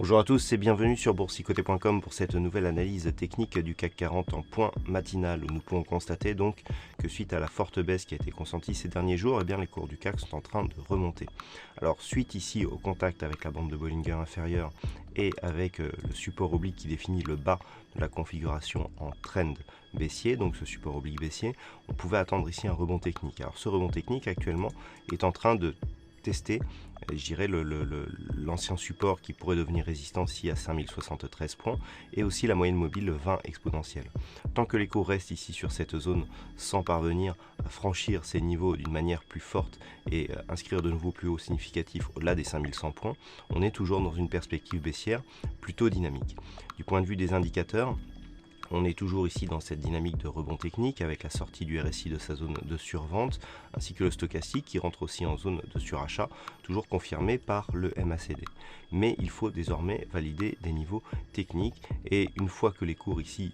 Bonjour à tous et bienvenue sur boursicoté.com pour cette nouvelle analyse technique du CAC 40 en point matinal, où nous pouvons constater donc que suite à la forte baisse qui a été consentie ces derniers jours, les cours du CAC sont en train de remonter. Alors suite ici au contact avec la bande de Bollinger inférieure et avec le support oblique qui définit le bas de la configuration en trend baissier, donc ce support oblique baissier, on pouvait attendre ici un rebond technique. Alors ce rebond technique actuellement est en train de tester, je dirais, l'ancien support qui pourrait devenir résistant ici à 5073 points et aussi la moyenne mobile 20 exponentielle. Tant que les cours restent ici sur cette zone sans parvenir à franchir ces niveaux d'une manière plus forte et inscrire de nouveaux plus hauts significatifs au-delà des 5100 points, on est toujours dans une perspective baissière plutôt dynamique. Du point de vue des indicateurs, on est toujours ici dans cette dynamique de rebond technique avec la sortie du RSI de sa zone de survente ainsi que le stochastique qui rentre aussi en zone de surachat, toujours confirmé par le MACD. Mais il faut désormais valider des niveaux techniques et une fois que les cours ici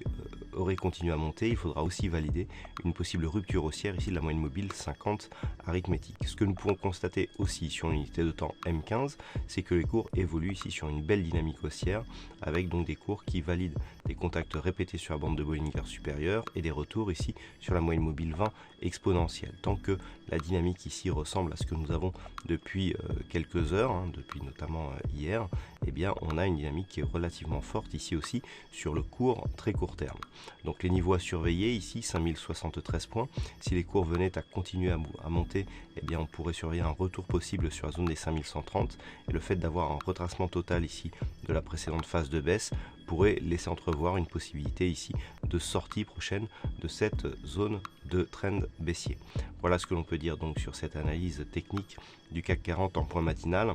auraient continué à monter, il faudra aussi valider une possible rupture haussière ici de la moyenne mobile 50 arithmétique. Ce que nous pouvons constater aussi sur l'unité de temps M15, c'est que les cours évoluent ici sur une belle dynamique haussière avec donc des cours qui valident des contacts répétés sur la bande de Bollinger supérieure et des retours ici sur la moyenne mobile 20 exponentielle. Tant que la dynamique ici ressemble à ce que nous avons depuis quelques heures, depuis notamment hier, eh bien on a une dynamique qui est relativement forte ici aussi sur le court très court terme. Donc les niveaux à surveiller ici 5073 points. Si les cours venaient à continuer à monter, eh bien on pourrait surveiller un retour possible sur la zone des 5130 et le fait d'avoir un retracement total ici de la précédente phase de baisse pourrait laisser entrevoir une possibilité ici de sortie prochaine de cette zone de trend baissier. Voilà ce que l'on peut dire donc sur cette analyse technique du CAC 40 en point matinal.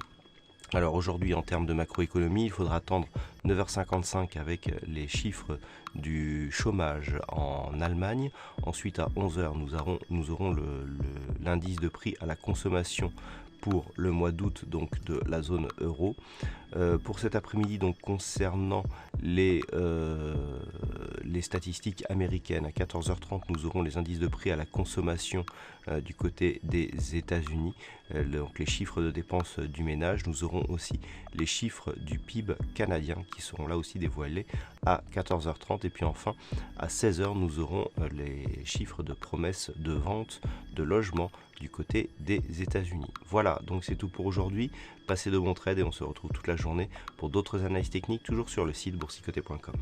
Alors aujourd'hui en termes de macroéconomie, il faudra attendre 9h55 avec les chiffres du chômage en Allemagne. Ensuite à 11h nous aurons l'indice de prix à la consommation pour le mois d'août donc de la zone euro. Pour cet après-midi donc concernant les statistiques américaines, à 14h30 nous aurons les indices de prix à la consommation du côté des États-Unis, donc les chiffres de dépenses du ménage. Nous aurons aussi les chiffres du PIB canadien qui seront là aussi dévoilés à 14h30 et puis enfin à 16h nous aurons les chiffres de promesses de vente de logements du côté des États-Unis. Voilà, donc c'est tout pour aujourd'hui. Passez de bons trades et on se retrouve toute la journée pour d'autres analyses techniques, toujours sur le site boursicoté.com.